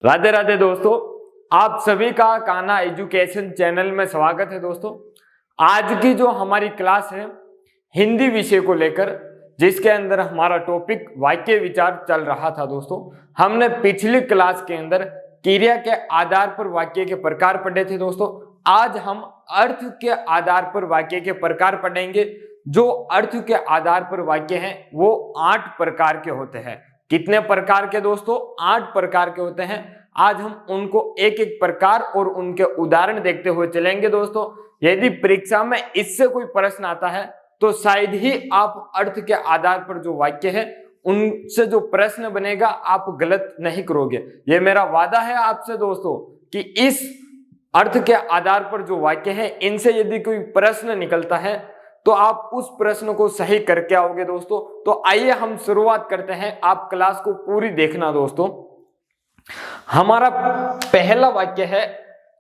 राधे राधे दोस्तों, आप सभी का कान्हा एजुकेशन चैनल में स्वागत है। दोस्तों, आज की जो हमारी क्लास है हिंदी विषय को लेकर, जिसके अंदर हमारा टॉपिक वाक्य विचार चल रहा था। दोस्तों, हमने पिछली क्लास के अंदर क्रिया के आधार पर वाक्य के प्रकार पढ़े थे। दोस्तों, आज हम अर्थ के आधार पर वाक्य के प्रकार पढ़ेंगे। जो अर्थ के आधार पर वाक्य हैं वो 8 प्रकार के होते हैं। कितने प्रकार के दोस्तों? 8 प्रकार के होते हैं। आज हम उनको एक एक प्रकार और उनके उदाहरण देखते हुए चलेंगे। दोस्तों, यदि परीक्षा में इससे कोई प्रश्न आता है तो शायद ही आप अर्थ के आधार पर जो वाक्य है उनसे जो प्रश्न बनेगा आप गलत नहीं करोगे। ये मेरा वादा है आपसे दोस्तों कि इस अर्थ के आधार पर जो वाक्य है इनसे यदि कोई प्रश्न निकलता है तो आप उस प्रश्न को सही करके आओगे। दोस्तों, तो आइए हम शुरुआत करते हैं। आप क्लास को पूरी देखना। दोस्तों, हमारा पहला वाक्य है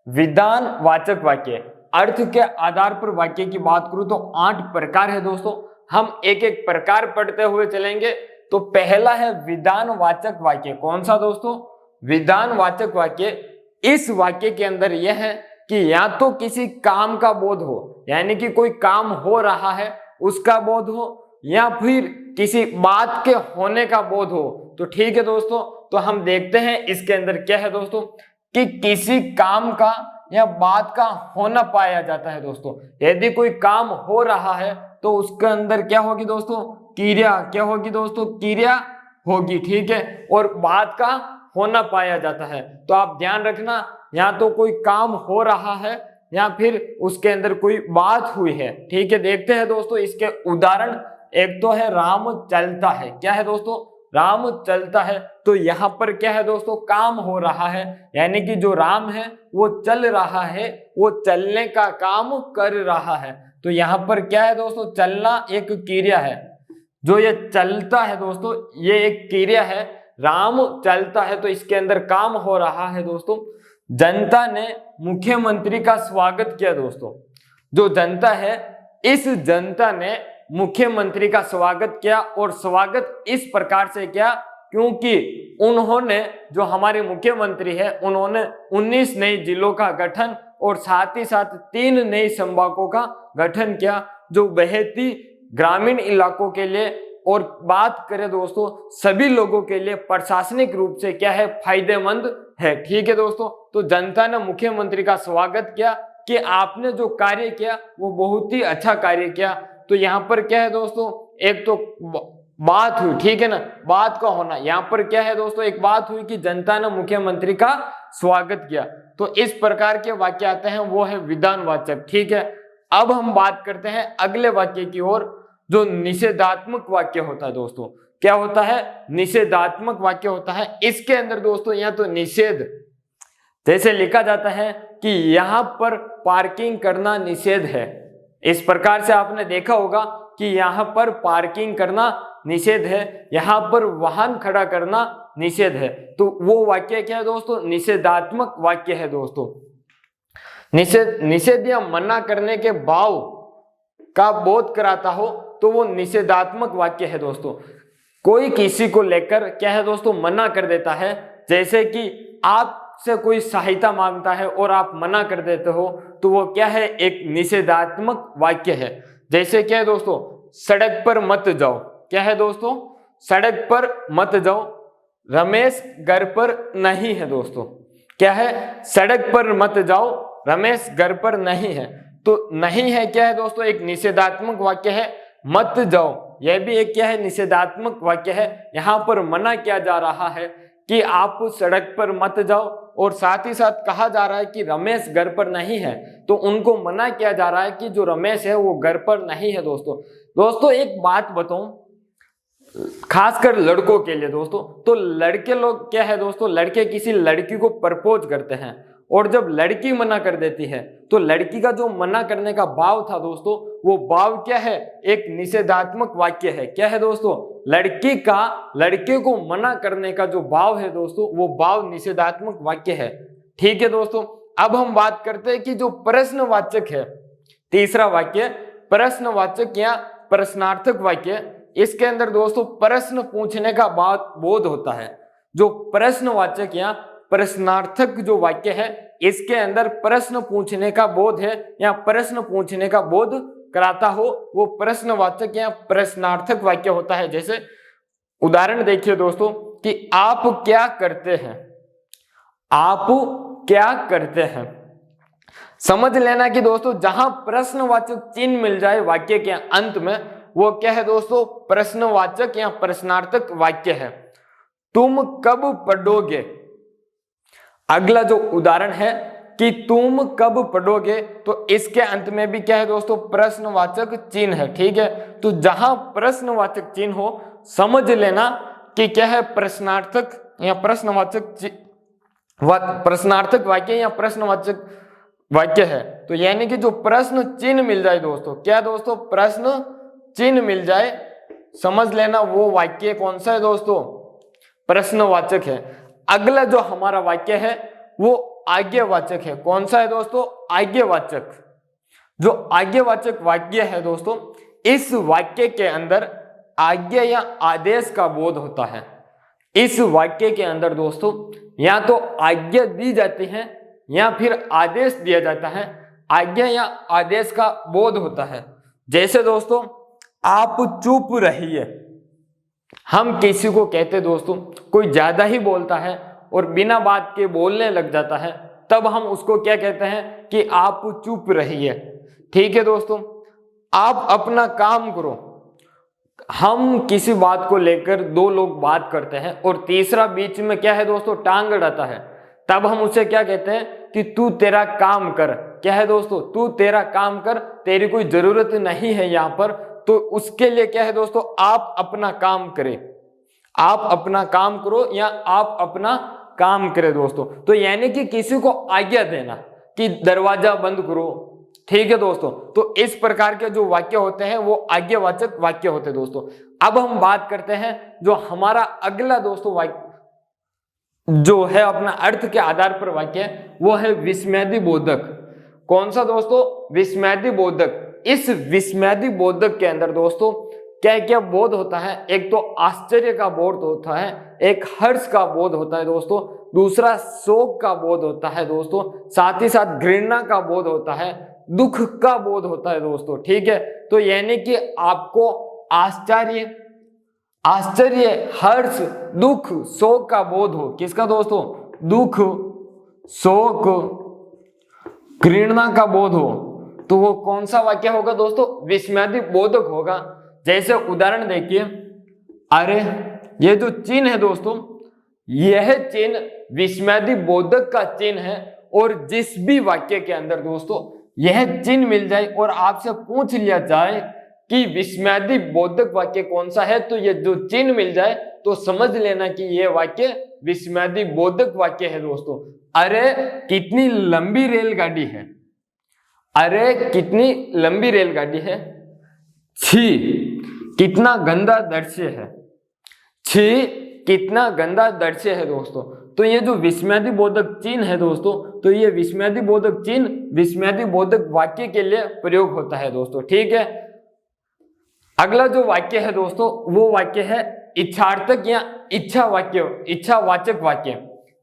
विधानवाचक वाक्य। अर्थ के आधार पर वाक्य की बात करूं तो 8 प्रकार है। दोस्तों, हम एक एक प्रकार पढ़ते हुए चलेंगे। तो पहला है विधानवाचक वाक्य। कौन सा दोस्तों? विधानवाचक वाक्य। इस वाक्य के अंदर यह है कि या तो किसी काम का बोध हो, यानी कि कोई काम हो रहा है उसका बोध हो, या फिर किसी बात के होने का बोध हो। तो ठीक है दोस्तों, तो हम देखते हैं इसके अंदर क्या है दोस्तों कि किसी काम का या बात का होना पाया जाता है। दोस्तों, यदि कोई काम हो रहा है तो उसके अंदर क्या होगी दोस्तों? क्रिया। क्या होगी दोस्तों? क्रिया होगी। ठीक है, और बात का होना पाया जाता है। तो आप ध्यान रखना, या तो कोई काम हो रहा है या फिर उसके अंदर कोई बात हुई है। ठीक है, देखते हैं दोस्तों इसके उदाहरण। एक तो है राम चलता है। क्या है दोस्तों? राम चलता है। तो यहाँ पर क्या है दोस्तों? काम हो रहा है, यानी कि जो राम है वो चल रहा है, वो चलने का काम कर रहा है। तो यहाँ पर क्या है दोस्तों? चलना एक क्रिया है। जो ये चलता है दोस्तों ये एक क्रिया है। राम चलता है तो इसके अंदर काम हो रहा है। दोस्तों, जनता ने मुख्यमंत्री का स्वागत किया। दोस्तों, जो जनता है इस जनता ने मुख्यमंत्री का स्वागत किया, और स्वागत इस प्रकार से किया क्योंकि उन्होंने, जो हमारे मुख्यमंत्री है, उन्होंने 19 नए जिलों का गठन और साथ ही साथ 3 नए संभागों का गठन किया, जो बेहती ग्रामीण इलाकों के लिए और बात करें दोस्तों सभी लोगों के लिए प्रशासनिक रूप से क्या है? फायदेमंद है। ठीक है दोस्तों, तो जनता ने मुख्यमंत्री का स्वागत किया कि आपने जो कार्य किया वो बहुत ही अच्छा कार्य किया। तो यहाँ पर क्या है दोस्तों? एक तो बात हुई। ठीक है ना, बात का होना। यहाँ पर क्या है दोस्तों? एक बात हुई कि जनता ने मुख्यमंत्री का स्वागत किया। तो इस प्रकार के वाक्य आते हैं, वो है विधानवाचक। ठीक है, अब हम बात करते हैं अगले वाक्य की ओर, जो निषेधात्मक वाक्य होता है। दोस्तों, क्या होता है? निषेधात्मक वाक्य होता है। इसके अंदर दोस्तों यहाँ तो निषेध, जैसे लिखा जाता है कि यहाँ पर पार्किंग करना निषेध है। इस प्रकार से आपने देखा होगा कि यहाँ पर पार्किंग करना निषेध है, यहाँ पर वाहन खड़ा करना निषेध है। तो वो वाक्य क्या है दोस्तों? निषेधात्मक वाक्य है। दोस्तों, निषेध या मना करने के भाव का बोध कराता हो तो वो निषेधात्मक वाक्य है। दोस्तों, कोई किसी को लेकर क्या है दोस्तों? मना कर देता है। जैसे कि आपसे कोई सहायता मांगता है और आप मना कर देते हो तो वो क्या है? एक निषेधात्मक वाक्य है। जैसे क्या है दोस्तों? सड़क पर मत जाओ। क्या है दोस्तों? सड़क पर मत जाओ। रमेश घर पर नहीं है। दोस्तों, क्या है? सड़क पर मत जाओ, रमेश घर पर नहीं है। तो नहीं है क्या है दोस्तों? एक निषेधात्मक वाक्य है। मत जाओ, यह भी एक क्या है? निषेधात्मक वाक्य है। यहाँ पर मना किया जा रहा है कि आप सड़क पर मत जाओ, और साथ ही साथ कहा जा रहा है कि रमेश घर पर नहीं है, तो उनको मना किया जा रहा है कि जो रमेश है वो घर पर नहीं है। दोस्तों एक बात बताऊं, खासकर लड़कों के लिए दोस्तों, तो लड़के लोग क्या है दोस्तों? लड़के किसी लड़की को प्रपोज करते हैं, और जब लड़की मना कर देती है तो लड़की का जो मना करने का भाव था दोस्तों, वो भाव क्या है? एक निषेधात्मक वाक्य है। क्या है दोस्तों? लड़की का लड़के को मना करने का जो भाव है दोस्तों, वो भाव निषेधात्मक वाक्य है। ठीक है दोस्तों, अब हम बात करते हैं कि जो प्रश्नवाचक है, तीसरा वाक्य प्रश्नवाचक या प्रश्नार्थक वाक्य। इसके अंदर दोस्तों प्रश्न पूछने का बोध होता है। जो प्रश्नवाचक या प्रश्नार्थक जो वाक्य है इसके अंदर प्रश्न पूछने का बोध है या प्रश्न पूछने का बोध कराता हो, वो प्रश्नवाचक या प्रश्नार्थक वाक्य होता है। जैसे उदाहरण देखिए दोस्तों कि आप क्या करते हैं, आप क्या करते हैं। समझ लेना कि दोस्तों जहां प्रश्नवाचक चिन्ह मिल जाए वाक्य के अंत में वो क्या है दोस्तों, प्रश्नवाचक या प्रश्नार्थक वाक्य है। तुम कब पढ़ोगे, अगला जो उदाहरण है कि तुम कब पढ़ोगे, तो इसके अंत में भी क्या है दोस्तों, प्रश्नवाचक चिन्ह है। ठीक है, तो जहां प्रश्नवाचक चिन्ह हो समझ लेना कि क्या है, प्रश्नार्थक या प्रश्नार्थक वाक्य या प्रश्नवाचक वाक्य है। तो यानी कि जो प्रश्न चिन्ह मिल जाए दोस्तों, क्या दोस्तों, प्रश्न चिन्ह मिल जाए, समझ लेना वो वाक्य कौन सा है दोस्तों, प्रश्नवाचक है। अगला जो हमारा वाक्य है वो आज्ञावाचक है। कौन सा है दोस्तों, आज्ञावाचक। जो आज्ञावाचक वाक्य है दोस्तों, इस वाक्य के अंदर आज्ञा या आदेश का बोध होता है। इस वाक्य के अंदर दोस्तों या तो आज्ञा दी जाती है या फिर आदेश दिया जाता है, आज्ञा या आदेश का बोध होता है। जैसे दोस्तों आप चुप रहिए, हम किसी को कहते दोस्तों कोई ज्यादा ही बोलता है और बिना बात के बोलने लग जाता है, तब हम उसको क्या कहते हैं कि आप चुप रहिए। ठीक है दोस्तों, आप अपना काम करो। हम किसी बात को लेकर दो लोग बात करते हैं और तीसरा बीच में क्या है दोस्तों, टांग अड़ाता है, तब हम उसे क्या कहते हैं कि तू तेरा काम कर। क्या है दोस्तों, तू तेरा काम कर, तेरी कोई जरूरत नहीं है यहाँ पर, तो उसके लिए क्या है दोस्तों, आप अपना काम करें, आप अपना काम करो या आप अपना काम करें दोस्तों। तो यानी कि किसी को आज्ञा देना कि दरवाजा बंद करो। ठीक है दोस्तों, तो इस प्रकार के जो वाक्य होते हैं वो आज्ञावाचक वाक्य होते हैं दोस्तों। अब हम बात करते हैं जो हमारा अगला दोस्तों वाक्य जो है अपना अर्थ के आधार पर वाक्य है, वो है विस्मयादि बोधक। कौन सा दोस्तों, विस्मयादि बोधक। इस विस्मयादि बोधक के अंदर दोस्तों क्या क्या बोध होता है, एक तो आश्चर्य का बोध होता है, एक हर्ष का बोध होता है दोस्तों, दूसरा शोक का बोध होता है दोस्तों, साथ ही साथ घृणा का बोध होता है, दुख का बोध होता है दोस्तों। ठीक है, तो यानी कि आपको आश्चर्य, हर्ष, दुख, शोक का बोध हो। किसका दोस्तों, दुख, शोक, घृणा का बोध हो, तो वो कौन सा वाक्य होगा दोस्तों, विस्मयादि बोधक होगा। जैसे उदाहरण देखिए, अरे ये जो चिन्ह है दोस्तों, यह चिन्ह विस्मयादि बोधक का चिन्ह है, और जिस भी वाक्य के अंदर दोस्तों यह चिन्ह मिल जाए और आपसे पूछ लिया जाए कि विस्मयादि बोधक वाक्य कौन सा है, तो ये जो चिन्ह मिल जाए तो समझ लेना कि यह वाक्य विस्मयादि बोधक वाक्य है दोस्तों। अरे कितनी लंबी रेलगाड़ी है, अरे कितनी लंबी रेलगाड़ी है, छी कितना गंदा दृश्य है, छी कितना गंदा दृश्य है दोस्तों। तो ये जो विस्मयादि बोधक चिन्ह है दोस्तों, तो ये विस्मयादि बोधक चिन्ह विस्मयादि बोधक वाक्य के लिए प्रयोग होता है दोस्तों। ठीक है, अगला जो वाक्य है दोस्तों वो वाक्य है इच्छार्थक या इच्छा वाक्य, इच्छावाचक वाक्य,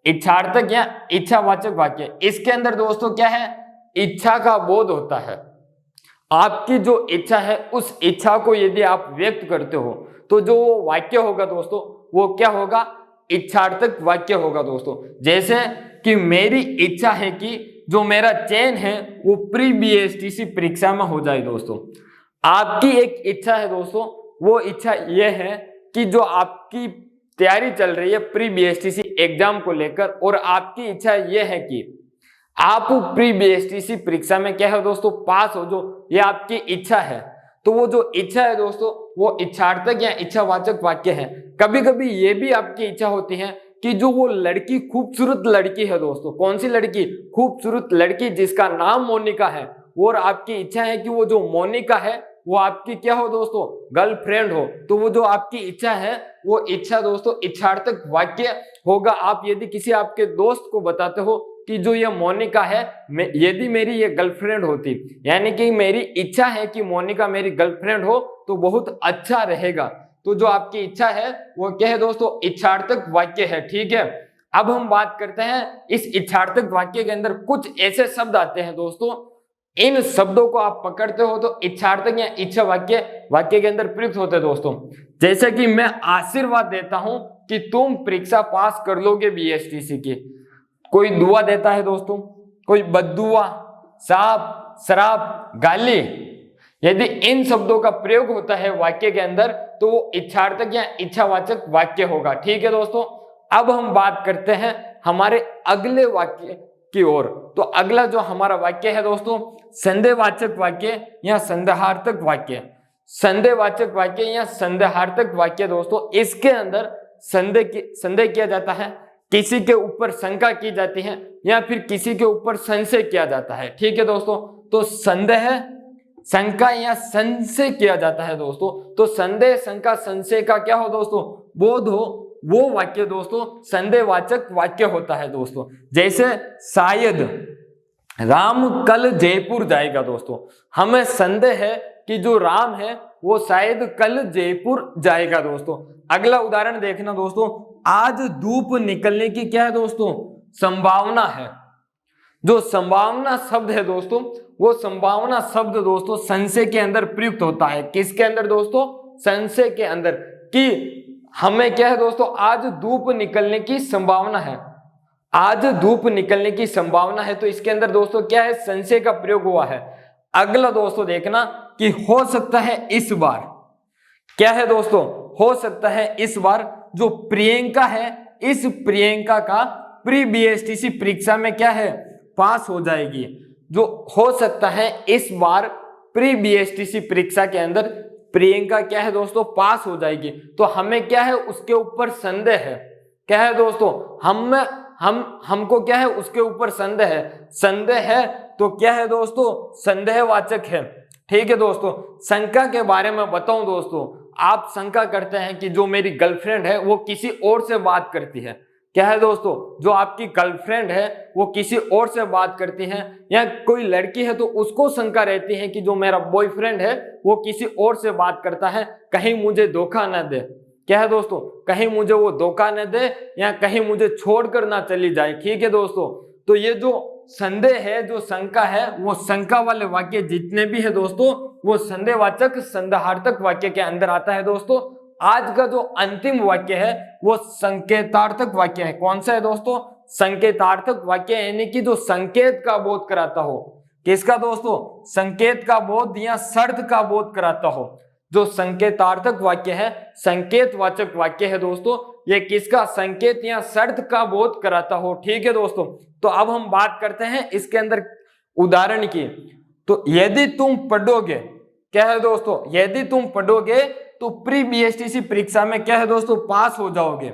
इच्छार्थक या इच्छावाचक वाक्य। इसके अंदर दोस्तों क्या है, इच्छा का बोध होता है। आपकी जो इच्छा है उस इच्छा को यदि आप व्यक्त करते हो तो जो वाक्य होगा दोस्तों वो क्या होगा, इच्छार्थक वाक्य होगा दोस्तों। जैसे कि मेरी इच्छा है कि जो मेरा चयन है वो प्री बीएसटीसी परीक्षा में हो जाए दोस्तों। आपकी एक इच्छा है दोस्तों, वो इच्छा ये है कि जो आपकी तैयारी चल रही है प्री बीएसटीसी एग्जाम को लेकर, और आपकी इच्छा ये है कि आप प्री बीएसटीसी परीक्षा में क्या है दोस्तों, पास हो, जो ये आपकी इच्छा है। तो वो जो इच्छा है दोस्तों वो इच्छार्थक या इच्छावाचक वाक्य है। कभी कभी ये भी आपकी इच्छा होती है कि जो वो लड़की, खूबसूरत लड़की है दोस्तों, कौन सी लड़की, खूबसूरत लड़की जिसका नाम मोनिका है, और आपकी इच्छा है कि वो जो मोनिका है वो आपकी क्या हो दोस्तों, गर्लफ्रेंड हो। तो वो जो आपकी इच्छा है वो इच्छा दोस्तों इच्छार्थक वाक्य होगा। आप यदि किसी आपके दोस्त को बताते हो कि जो ये मोनिका है, यदि मेरी ये गर्लफ्रेंड होती, यानी कि मेरी इच्छा है कि मोनिका मेरी गर्लफ्रेंड हो तो बहुत अच्छा रहेगा। तो जो आपकी इच्छा है वो क्या है दोस्तों, इच्छार्थक वाक्य है। ठीक है, अब हम बात करते हैं इस इच्छार्थक वाक्य के अंदर कुछ ऐसे शब्द आते हैं दोस्तों, इन शब्दों को आप पकड़ते हो तो इच्छार्थक या इच्छा वाक्य के अंदर प्रयुक्त होते हैं दोस्तों। जैसे कि मैं आशीर्वाद देता हूं कि तुम परीक्षा पास कर लोगे बीएसटीसी की। कोई दुआ देता है दोस्तों, कोई बद्दुआ, साप, शराब, गाली। यदि इन शब्दों का प्रयोग होता है वाक्य के अंदर तो वो इच्छार्थक या इच्छावाचक वाक्य होगा। ठीक है दोस्तों, अब हम बात करते हैं हमारे अगले वाक्य की ओर। तो अगला जो हमारा वाक्य है दोस्तों, संदेहवाचक वाक्य या संदेहार्थक वाक्य। संदेहवाचक वाक्य या संदेहार्थक वाक्य दोस्तों, इसके अंदर संदेह किया जाता है, किसी के ऊपर शंका की जाती है या फिर किसी के ऊपर संशय किया जाता है। ठीक है दोस्तों, तो संदेह, शंका या संशय किया जाता है दोस्तों। तो संदेह, शंका, संशय का क्या हो दोस्तों, बोध हो, वो वाक्य दोस्तों संदेहवाचक वाक्य होता है दोस्तों। जैसे शायद राम कल जयपुर जाएगा दोस्तों, हमें संदेह है कि जो राम है वो शायद कल जयपुर जाएगा दोस्तों। अगला उदाहरण देखना दोस्तों, आज धूप निकलने की क्या है दोस्तों, संभावना है। जो संभावना शब्द है दोस्तों, वो संभावना शब्द दोस्तों संशय के अंदर प्रयुक्त होता है। किसके अंदर दोस्तों, संशय के अंदर, कि हमें क्या है दोस्तों, आज धूप निकलने की संभावना है। आज धूप निकलने की संभावना है, तो इसके अंदर दोस्तों क्या है, संशय का प्रयोग हुआ है। अगला दोस्तों देखना कि हो सकता है इस बार, क्या है दोस्तों, हो सकता है इस बार जो प्रियंका है, इस प्रियंका का प्री बीएसटीसी परीक्षा में क्या है, पास हो जाएगी। जो हो सकता है इस बार प्री बीएसटीसी परीक्षा के अंदर प्रियंका क्या है दोस्तों, पास हो जाएगी। तो हमें क्या है, उसके ऊपर संदेह है। क्या है दोस्तों, हमको क्या है, उसके ऊपर संदेह है। संदेह है तो क्या है दोस्तों, संदेहवाचक है। ठीक है दोस्तों, शंका के बारे में बताऊं दोस्तों, आप शंका करते हैं कि जो मेरी गर्लफ्रेंड है वो किसी और से बात करती है। क्या है दोस्तों, जो आपकी गर्लफ्रेंड है वो किसी और से बात करती है, या कोई लड़की है तो उसको शंका रहती है कि जो मेरा बॉयफ्रेंड है वो किसी और से बात करता है, कहीं मुझे धोखा न दे। क्या है दोस्तों, कहीं मुझे वो धोखा न दे या कहीं मुझे छोड़कर ना चली जाए। ठीक है दोस्तों, तो ये जो संदेह है, जो शंका है, वो शंका वाले वाक्य जितने भी है दोस्तों वो संदेहवाचक संदेहार्थक वाक्य के अंदर आता है दोस्तों। आज का जो अंतिम वाक्य है वो संकेतार्थक वाक्य है। कौन सा है दोस्तों, संकेतार्थक वाक्य, यानी कि जो संकेत का बोध कराता हो। किसका दोस्तों, संकेत का बोध या शर्त का बोध कराता हो। जो संकेतार्थक वाक्य है, संकेतवाचक वाक्य है दोस्तों, ये किसका, संकेत या शर्त का बोध कराता हो। ठीक है दोस्तों, तो अब हम बात करते हैं इसके अंदर उदाहरण की। तो यदि तुम पढ़ोगे, क्या है दोस्तों, यदि तुम पढ़ोगे तो प्री बीएसटीसी परीक्षा में क्या है दोस्तों, पास हो जाओगे।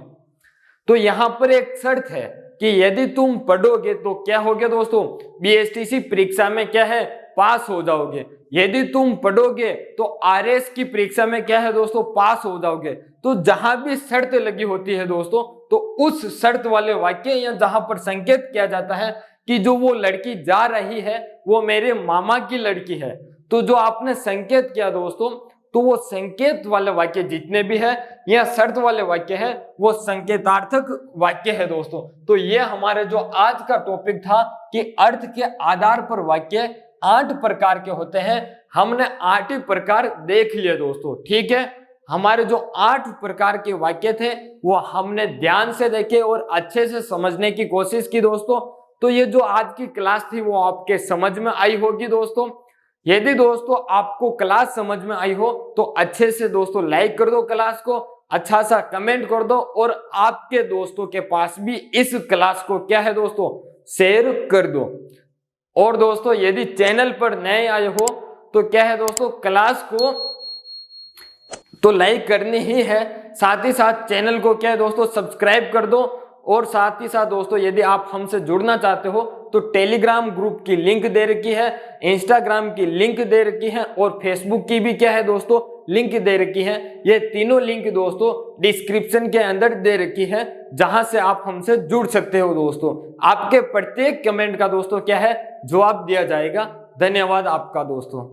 तो यहां पर एक शर्त है कि यदि तुम पढ़ोगे तो क्या होगे दोस्तों, बीएसटीसी परीक्षा में क्या है, पास हो जाओगे। यदि तुम पढ़ोगे तो आरएस की परीक्षा में क्या है दोस्तों, पास हो जाओगे। तो जहां भी शर्त लगी होती है दोस्तों, तो उस शर्त वाले वाक्य या जहां पर संकेत किया जाता है कि जो वो लड़की जा रही है वो मेरे मामा की लड़की है, तो जो आपने संकेत किया दोस्तों, तो वो संकेत वाले वाक्य जितने भी है या शर्त वाले वाक्य है वो संकेतार्थक वाक्य है दोस्तों। तो ये हमारे जो आज का टॉपिक था कि अर्थ के आधार पर वाक्य 8 प्रकार के होते हैं। हमने 8 ही प्रकार देख लिए दोस्तों। ठीक है, हमारे जो 8 प्रकार के वाक्य थे वो हमने ध्यान से देखे और अच्छे से समझने की कोशिश की दोस्तों। तो ये जो आज की क्लास थी वो आपके समझ में आई होगी दोस्तों। यदि दोस्तों आपको क्लास समझ में आई हो तो अच्छे से दोस्तों लाइक कर दो क्लास को, अच्छा सा कमेंट कर दो और आपके दोस्तों के पास भी इस क्लास को क्या है दोस्तों, शेयर कर दो। और दोस्तों यदि चैनल पर नए आए हो तो क्या है दोस्तों, क्लास को तो लाइक करनी ही है, साथ ही साथ चैनल को क्या है दोस्तों, सब्सक्राइब कर दो। और साथ ही साथ दोस्तों यदि आप हमसे जुड़ना चाहते हो तो टेलीग्राम ग्रुप की लिंक दे रखी है, इंस्टाग्राम की लिंक दे रखी है और फेसबुक की भी क्या है दोस्तों, लिंक दे रखी है। ये तीनों लिंक दोस्तों डिस्क्रिप्शन के अंदर दे रखी है, जहां से आप हमसे जुड़ सकते हो दोस्तों। आपके प्रत्येक कमेंट का दोस्तों क्या है, जवाब दिया जाएगा। धन्यवाद आपका दोस्तों।